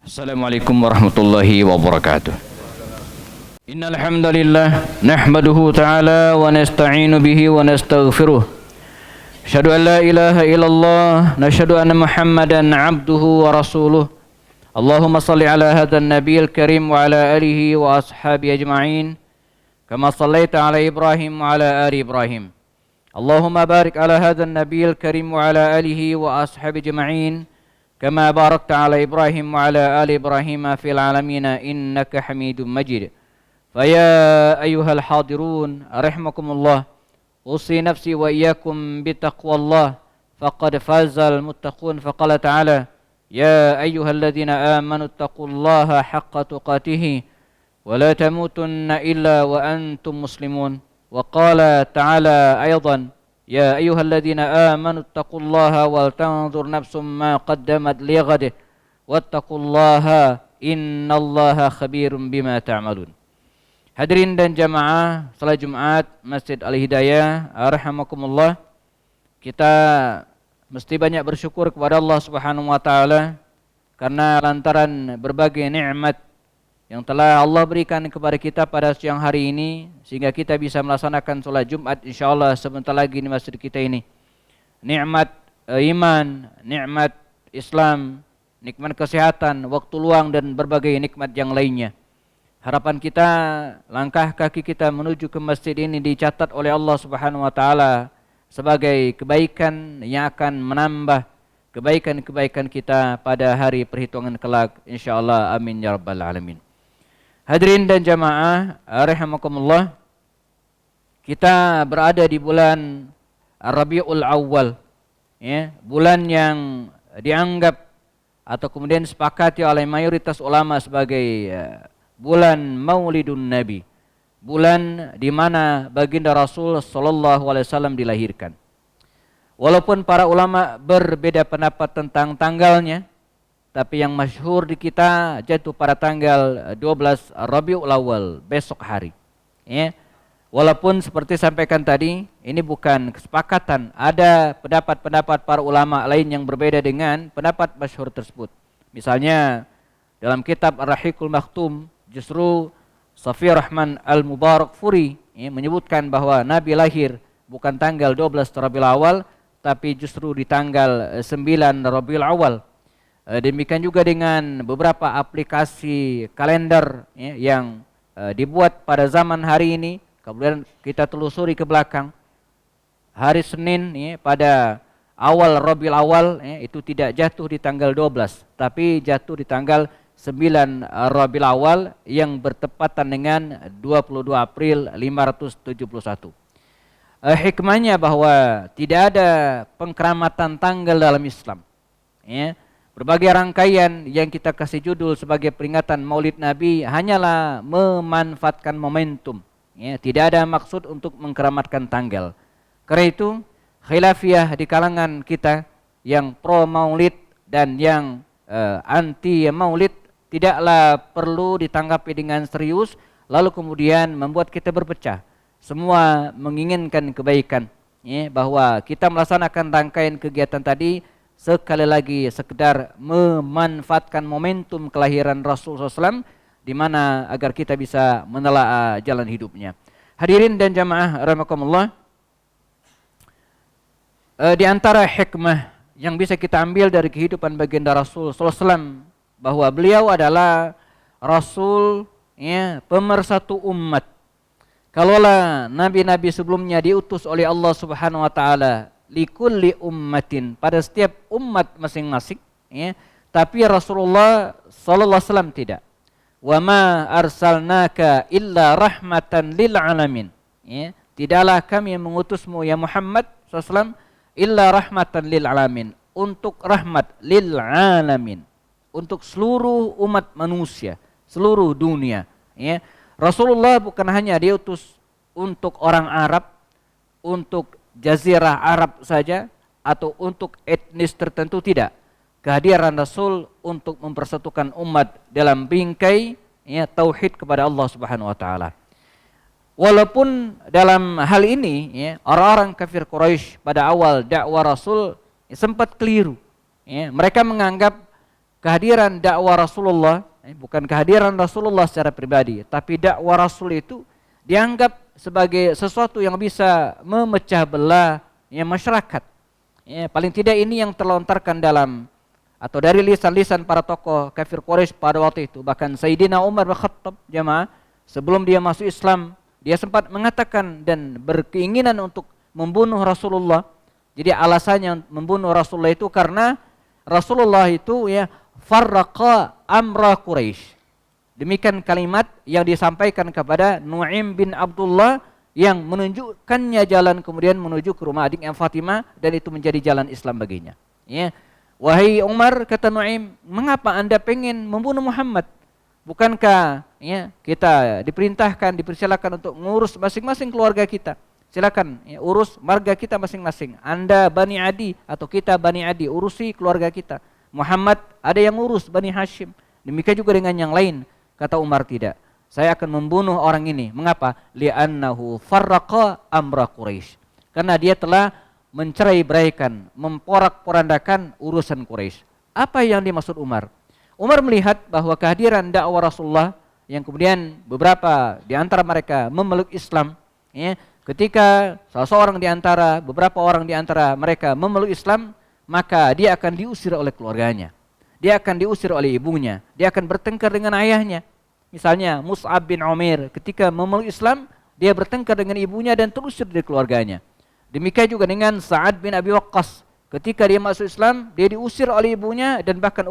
Assalamualaikum warahmatullahi wabarakatuh. Innal hamdalillah nahmaduhu ta'ala wa nasta'inu bihi wa nastaghfiruh. Asyhadu an la ilaha illallah, nasyhadu anna Muhammadan 'abduhu wa rasuluh. Allahumma shalli ala hadzal nabiyil karim wa ala alihi wa ashabihi ajma'in. Kama shallaita ala Ibrahim wa ala ali Ibrahim. Allahumma barik ala hadzal nabiyil karim wa ala alihi wa ashabihi ajma'in. كما باركت على إبراهيم وعلى آل إبراهيم في العالمين إنك حميد مجيد فيا أيها الحاضرون رحمكم الله أوصي نفسي وإياكم بتقوى الله فقد فاز المتقون فقال تعالى يا أيها الذين آمنوا اتقوا الله حق تقاته ولا تموتن إلا وأنتم مسلمون وقال تعالى أيضا يا أيها الذين آمنوا اتقوا الله ولتنظر نفس ما قدمت لغد واتقوا الله إن الله خبير بما تعملون. Hadirin dan jamaah salat Jumat Masjid Al-Hidayah rahimakumullah, kita mesti banyak bersyukur kepada Allah Subhanahu wa taala karena lantaran berbagai nikmat yang telah Allah berikan kepada kita pada siang hari ini sehingga kita bisa melaksanakan sholat Jumat insyaallah sebentar lagi di masjid kita ini. Nikmat iman, nikmat Islam, nikmat kesehatan, waktu luang dan berbagai nikmat yang lainnya. Harapan kita langkah kaki kita menuju ke masjid ini dicatat oleh Allah Subhanahu wa taala sebagai kebaikan yang akan menambah kebaikan-kebaikan kita pada hari perhitungan kelak insyaallah, amin ya rabbal alamin. Hadirin dan jamaah rahimakumullah, kita berada di bulan Rabiul Awal, ya, bulan yang dianggap atau kemudian disepakati oleh mayoritas ulama sebagai bulan Maulidun Nabi, bulan di mana baginda Rasul sallallahu alaihi wasallam dilahirkan. Walaupun para ulama berbeda pendapat tentang tanggalnya, tapi yang masyhur di kita jatuh pada tanggal 12 Rabiul Awal, besok hari. Ya. Walaupun seperti sampaikan tadi, ini bukan kesepakatan. Ada pendapat-pendapat para ulama lain yang berbeda dengan pendapat masyhur tersebut. Misalnya dalam kitab Ar-Rahiqul Maktum, justru Safi Rahman Al-Mubarakfuri menyebutkan bahwa Nabi lahir bukan tanggal 12 Rabiul Awal, tapi justru di tanggal 9 Rabiul Awal. Demikian juga dengan beberapa aplikasi kalender yang dibuat pada zaman hari ini. Kemudian kita telusuri ke belakang, hari Senin pada awal Rabiul Awal itu tidak jatuh di tanggal 12, tapi jatuh di tanggal 9 Rabiul Awal yang bertepatan dengan 22 April 571. Hikmahnya bahwa tidak ada pengkeramatan tanggal dalam Islam. Berbagai rangkaian yang kita kasih judul sebagai peringatan Maulid Nabi hanyalah memanfaatkan momentum. Tidak ada maksud untuk mengkeramatkan tanggal. Karena itu khilafiyah di kalangan kita yang pro Maulid dan yang anti Maulid tidaklah perlu ditanggapi dengan serius lalu kemudian membuat kita berpecah. Semua menginginkan kebaikan, bahwa kita melaksanakan rangkaian kegiatan tadi sekali lagi sekedar memanfaatkan momentum kelahiran Rasulullah SAW di mana agar kita bisa menelaah jalan hidupnya. Hadirin dan jamaah rahimakumullah, di antara hikmah yang bisa kita ambil dari kehidupan baginda Rasul SAW bahwa beliau adalah Rasul, pemersatu umat. Kalaulah nabi-nabi sebelumnya diutus oleh Allah Subhanahu wa taala likulli ummatin, pada setiap umat masing-masing, tapi Rasulullah sallallahu alaihi wasallam tidak. Wa ma arsalnaka illa rahmatan lil alamin. Tidaklah kami mengutusmu ya Muhammad sallallahu alaihi wasallam illa rahmatan lil alamin, untuk rahmat lil alamin, untuk seluruh umat manusia, seluruh dunia. Rasulullah bukan hanya diutus untuk orang Arab, untuk Jazirah Arab saja atau untuk etnis tertentu, tidak. Kehadiran Rasul untuk mempersatukan umat dalam bingkai tauhid kepada Allah Subhanahu wa taala. Walaupun dalam hal ini orang-orang kafir Quraisy pada awal dakwah Rasul sempat keliru. Mereka menganggap kehadiran dakwah Rasulullah, bukan kehadiran Rasulullah secara pribadi, tapi dakwah Rasul itu dianggap sebagai sesuatu yang bisa memecah belah masyarakat. Ya, paling tidak ini yang terlontarkan dalam atau dari lisan-lisan para tokoh kafir Quraisy pada waktu itu. Bahkan Sayyidina Umar bin Khattab jamaah sebelum dia masuk Islam, dia sempat mengatakan dan berkeinginan untuk membunuh Rasulullah. Jadi alasannya membunuh Rasulullah itu karena Rasulullah itu farraqa amra Quraisy. Demikian kalimat yang disampaikan kepada Nu'aim bin Abdullah yang menunjukkannya jalan kemudian menuju ke rumah adiknya Fatimah, dan itu menjadi jalan Islam baginya. Ya. Wahai Umar, kata Nu'aim, mengapa Anda pengen membunuh Muhammad? Bukankah kita dipersilakan untuk mengurus masing-masing keluarga kita? Silakan urus marga kita masing-masing. Anda Bani Adi atau kita Bani Adi, urusi keluarga kita. Muhammad ada yang urus Bani Hashim. Demikian juga dengan yang lain. Kata Umar, tidak. Saya akan membunuh orang ini. Mengapa? Li'annahu farraqa amra Quraisy. Karena dia telah mencerai-beraikan, memporak-porandakan urusan Quraisy. Apa yang dimaksud Umar? Umar melihat bahwa kehadiran dakwah Rasulullah yang kemudian beberapa di antara mereka memeluk Islam, ketika salah seorang di antara, beberapa orang di antara mereka memeluk Islam, maka dia akan diusir oleh keluarganya. Dia akan diusir oleh ibunya, dia akan bertengkar dengan ayahnya. Misalnya Mus'ab bin Umair ketika memeluk Islam, dia bertengkar dengan ibunya dan terusir dari keluarganya. Demikian juga dengan Sa'ad bin Abi Waqqas, ketika dia masuk Islam, dia diusir oleh ibunya dan bahkan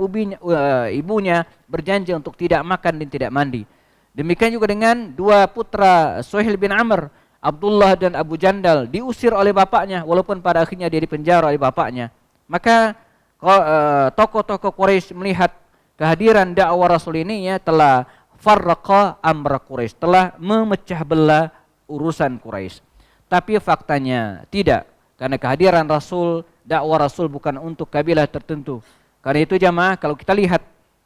ibunya berjanji untuk tidak makan dan tidak mandi. Demikian juga dengan dua putra Suhail bin Amr, Abdullah dan Abu Jandal, diusir oleh bapaknya walaupun pada akhirnya dia dipenjara oleh bapaknya. Maka tokoh-tokoh Quraisy melihat kehadiran dakwah Rasul ini telah farraqa amra Quraisy, telah memecah belah urusan Quraisy. Tapi faktanya tidak, karena kehadiran Rasul, dakwah Rasul bukan untuk kabilah tertentu. Karena itu jamaah, kalau kita lihat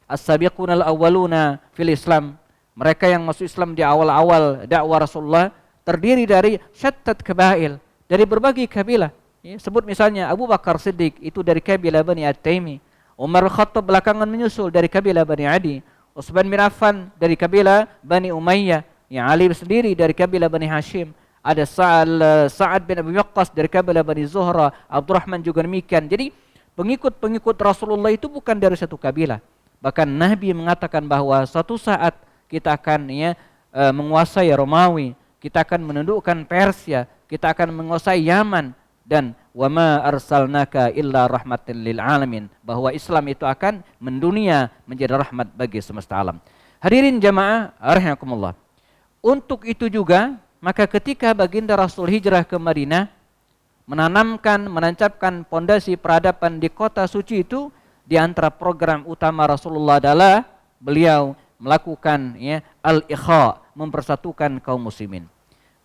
as-sabiqunal awwaluna fil Islam, mereka yang masuk Islam di awal-awal dakwah Rasulullah terdiri dari syattat kabail, dari berbagai kabilah. Sebut misalnya Abu Bakar Siddiq itu dari kabilah Bani At-Taimi, Umar Khattab belakangan menyusul dari kabilah Bani Adi, Utsman bin Affan dari kabilah Bani Umayyah, Ali sendiri dari kabilah Bani Hashim, ada Sa'ad bin Abi Waqqas dari kabilah Bani Zuhra, Abdurrahman juga demikian. Jadi pengikut-pengikut Rasulullah itu bukan dari satu kabilah. Bahkan Nabi mengatakan bahwa suatu saat kita akan menguasai Romawi, kita akan menundukkan Persia, kita akan menguasai Yaman, dan wama arsalnaka illa rahmatan lil alamin, bahwa Islam itu akan mendunia menjadi rahmat bagi semesta alam. Hadirin jamaah rahimakumullah. Untuk itu juga maka ketika baginda Rasul hijrah ke Madinah, menancapkan pondasi peradaban di kota suci itu, di antara program utama Rasulullah adalah beliau melakukan al-ikha, mempersatukan kaum muslimin.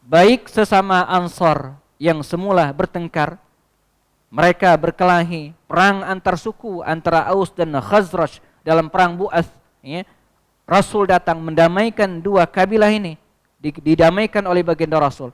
Baik sesama Ansar yang semula bertengkar, mereka berkelahi, perang antar suku antara Aus dan Khazraj dalam perang Bu'ath, Rasul datang mendamaikan dua kabilah ini, didamaikan oleh baginda Rasul.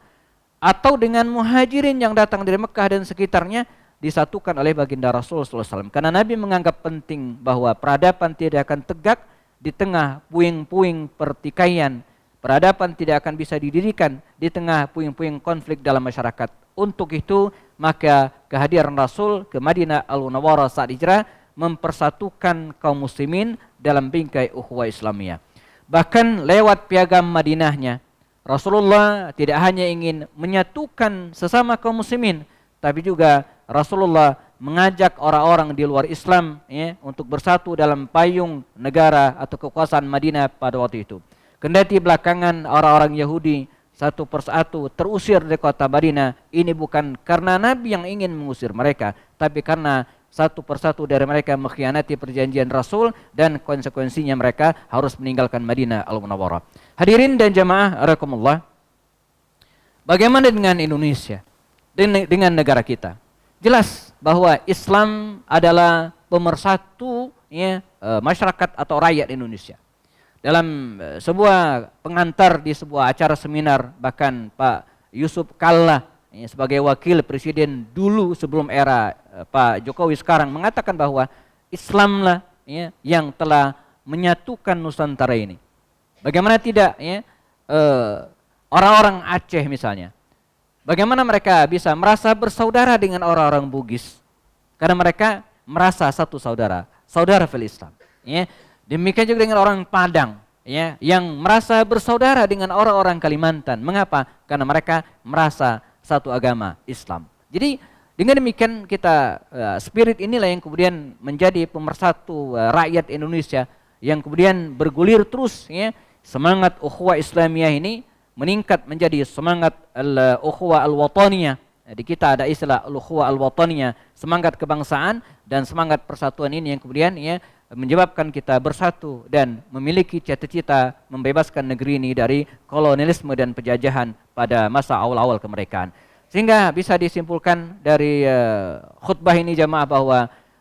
Atau dengan muhajirin yang datang dari Mekah dan sekitarnya, disatukan oleh baginda Rasul SAW. Karena Nabi menganggap penting bahwa peradaban tidak akan tegak di tengah puing-puing pertikaian. Peradaban tidak akan bisa didirikan di tengah puing-puing konflik dalam masyarakat. Untuk itu, maka kehadiran Rasul ke Madinah Al-Munawwarah saat hijrah mempersatukan kaum muslimin dalam bingkai ukhuwah Islamiyah. Bahkan lewat piagam Madinahnya, Rasulullah tidak hanya ingin menyatukan sesama kaum muslimin, tapi juga Rasulullah mengajak orang-orang di luar Islam untuk bersatu dalam payung negara atau kekuasaan Madinah pada waktu itu. Kendati belakangan orang-orang Yahudi satu persatu terusir dari kota Madinah, ini bukan karena Nabi yang ingin mengusir mereka, tapi karena satu persatu dari mereka mengkhianati perjanjian Rasul dan konsekuensinya mereka harus meninggalkan Madinah Al-Munawwarah. Hadirin dan jamaah rahimakumullah, bagaimana dengan Indonesia, dengan negara kita? Jelas bahwa Islam adalah pemersatu masyarakat atau rakyat Indonesia. Dalam sebuah pengantar di sebuah acara seminar, bahkan Pak Yusuf Kalla sebagai wakil presiden dulu sebelum era Pak Jokowi sekarang mengatakan bahwa Islamlah ya, yang telah menyatukan Nusantara ini. Bagaimana tidak, ya, orang-orang Aceh misalnya, bagaimana mereka bisa merasa bersaudara dengan orang-orang Bugis? Karena mereka merasa satu saudara, saudara fil Islam. Ya. Demikian juga dengan orang Padang, ya, yang merasa bersaudara dengan orang-orang Kalimantan. Mengapa? Karena mereka merasa satu agama Islam. Jadi dengan demikian kita spirit inilah yang kemudian menjadi pemersatu rakyat Indonesia, yang kemudian bergulir terus, ya. Semangat ukhuwah Islamiyah ini meningkat menjadi semangat al-ukhuwah al-wataniyah. Di kita ada istilah al-ukhuwah al-wataniyah, semangat kebangsaan dan semangat persatuan ini yang kemudian, ya, menyebabkan kita bersatu dan memiliki cita-cita membebaskan negeri ini dari kolonialisme dan penjajahan pada masa awal-awal kemerdekaan. Sehingga bisa disimpulkan dari khutbah ini jamaah bahwa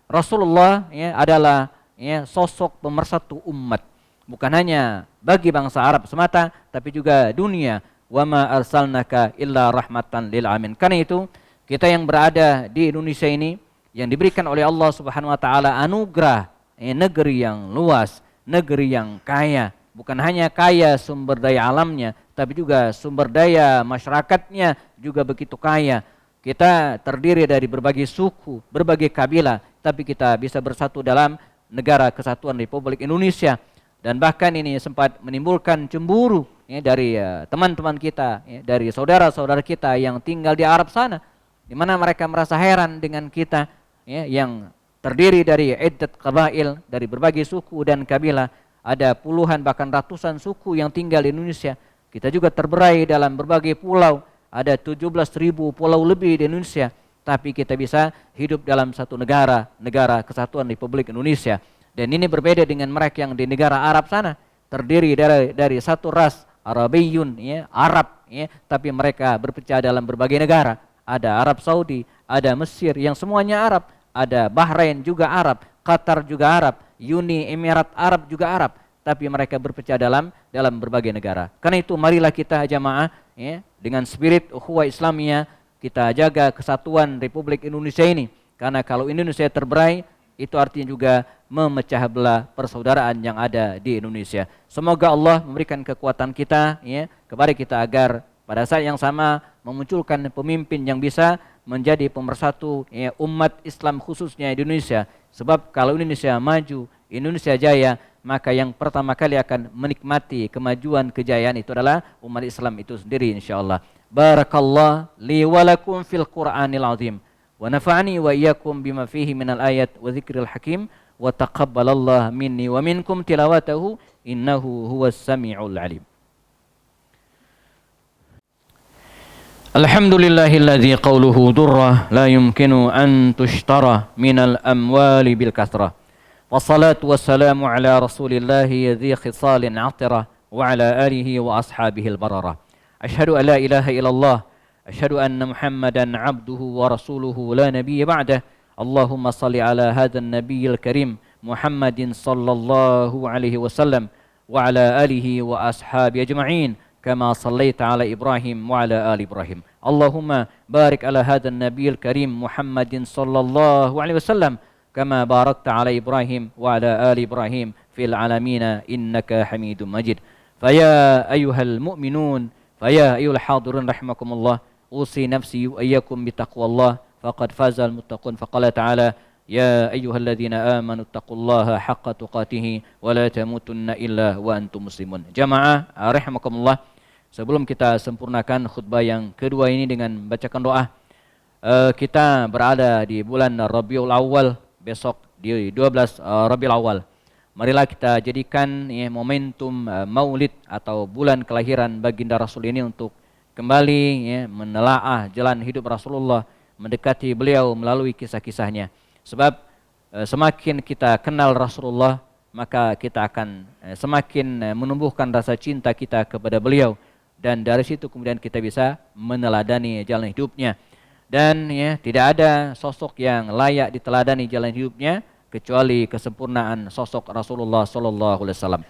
Rasulullah, ya, adalah, ya, sosok pemersatu umat, bukan hanya bagi bangsa Arab semata, tapi juga dunia. Wa ma arsalnaka illa rahmatan lil alamin. Karena itu kita yang berada di Indonesia ini yang diberikan oleh Allah Subhanahu wa taala anugerah, negeri yang luas, negeri yang kaya, bukan hanya kaya sumber daya alamnya, tapi juga sumber daya masyarakatnya juga begitu kaya. Kita terdiri dari berbagai suku, berbagai kabilah, tapi kita bisa bersatu dalam negara kesatuan Republik Indonesia. Dan bahkan ini sempat menimbulkan cemburu, ya, dari teman-teman kita, ya, dari saudara-saudara kita yang tinggal di Arab sana, di mana mereka merasa heran dengan kita, ya, yang terdiri dari iddat qabail, dari berbagai suku dan kabilah. Ada puluhan bahkan ratusan suku yang tinggal di Indonesia. Kita juga terberai dalam berbagai pulau, ada 17.000 pulau lebih di Indonesia, tapi kita bisa hidup dalam satu negara, negara kesatuan Republik Indonesia. Dan ini berbeda dengan mereka yang di negara Arab sana, terdiri dari satu ras Arabiyun, ya, Arab, ya, tapi mereka berpecah dalam berbagai negara. Ada Arab Saudi, ada Mesir yang semuanya Arab, ada Bahrain juga Arab, Qatar juga Arab, Uni Emirat Arab juga Arab, tapi mereka berpecah dalam berbagai negara. Karena itu marilah kita jamaah, ya, dengan spirit ukhuwah Islamiyah kita jaga kesatuan Republik Indonesia ini. Karena kalau Indonesia terberai, itu artinya juga memecah belah persaudaraan yang ada di Indonesia. Semoga Allah memberikan kekuatan kita, ya, kepada kita agar pada saat yang sama memunculkan pemimpin yang bisa menjadi pemersatu, ya, umat Islam khususnya di Indonesia. Sebab kalau Indonesia maju, Indonesia jaya, maka yang pertama kali akan menikmati kemajuan kejayaan itu adalah umat Islam itu sendiri insyaallah. Barakallah li wa lakum fil Qur'anil azim. Wa nafa'ani wa iyyakum bima fihi minal ayat wa dzikril hakim wa taqabbalallahu minni wa minkum tilawatahu innahu huwas samiul alim. Alhamdulillahilladzi qawluhu durrah la yumkinu an tushtara minal amwali bil kasrah. Wassalatu wassalamu ala rasulillahi dzi khisalin 'atirah wa ala alihi wa ashabihi al-bararah. Asyhadu an la ilaha illallah أشهد أن محمدا عبده ورسوله لا نبي بعده اللهم صل على هذا النبي الكريم محمد صلى الله عليه وسلم وعلى آله وأصحابه أجمعين كما صليت على إبراهيم وعلى آل إبراهيم اللهم بارك على هذا النبي الكريم محمد صلى الله عليه وسلم كما باركت على إبراهيم وعلى آل إبراهيم في العالمين إنك حميد مجيد فيا أيها المؤمنون فيا أيها الحاضرون رحمكم الله أوصي نفسي وإياكم بتقوى الله فقد فاز المتقون فقال تعالى يا أيها الذين آمنوا اتقوا الله حق تقاته ولا تموتن إلا وأنتم مسلمون. Jamaah rahimakumullah, sebelum kita sempurnakan khutbah yang kedua ini dengan bacakan doa, kita berada di bulan Rabiul Awal, besok di 12 Rabiul Awal. Marilah kita jadikan, ya, momentum maulid atau bulan kelahiran baginda Rasul ini untuk kembali, ya, menelaah jalan hidup Rasulullah, mendekati beliau melalui kisah-kisahnya. Sebab semakin kita kenal Rasulullah, maka kita akan semakin menumbuhkan rasa cinta kita kepada beliau, dan dari situ kemudian kita bisa meneladani jalan hidupnya. Dan, ya, tidak ada sosok yang layak diteladani jalan hidupnya kecuali kesempurnaan sosok Rasulullah sallallahu alaihi wasallam.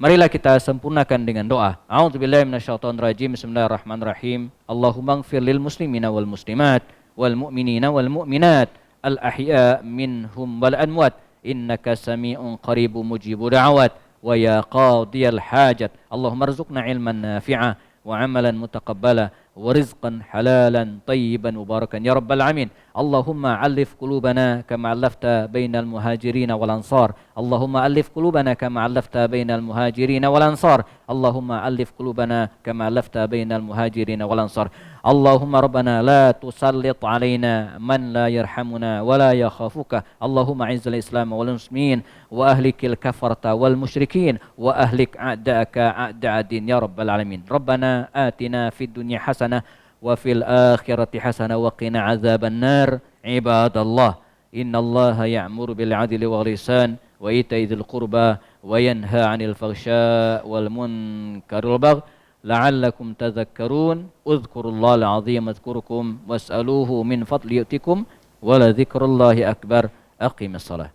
Marilah kita sempurnakan dengan doa. A'udzubillahi minasyaitonir rajim. Bismillahirrahmanirrahim. Allahumma ighfir lil muslimina wal muslimat wal mu'minina wal mu'minat al ahya minhum wal amwat إنك سميع قريب مجيب دعوات ويا قاضي الحاجات. اللهم ارزقنا علما نافعا وعملا متقبلا ورزقا حلالا طيبا مباركا يا رب العالمين. اللهم ألف قلوبنا كما ألفت بين المهاجرين والأنصار. اللهم ألف قلوبنا كما ألفت بين المهاجرين والأنصار. اللهم ألف قلوبنا كما ألفت بين المهاجرين والأنصار. اللهم ربنا لا تسلط علينا من لا يرحمنا ولا يخافك. اللهم أعز الإسلام والمسلمين وأهلك الكفرة والمشركين وأهلك أعداءك أعداء الدين يا رب العالمين. ربنا آتنا في الدنيا حسنة وفي الآخرة حسنة وقنا عذاب النار. عباد الله إن الله يأمر بالعدل والإحسان وإيتاء ذي القربى وينهى عن الفحشاء والمنكر والبغي لعلكم تذكرون. اذكروا الله العظيم اذكركم واسألوه من فضل يؤتكم ولذكر الله أكبر. أقم الصلاة.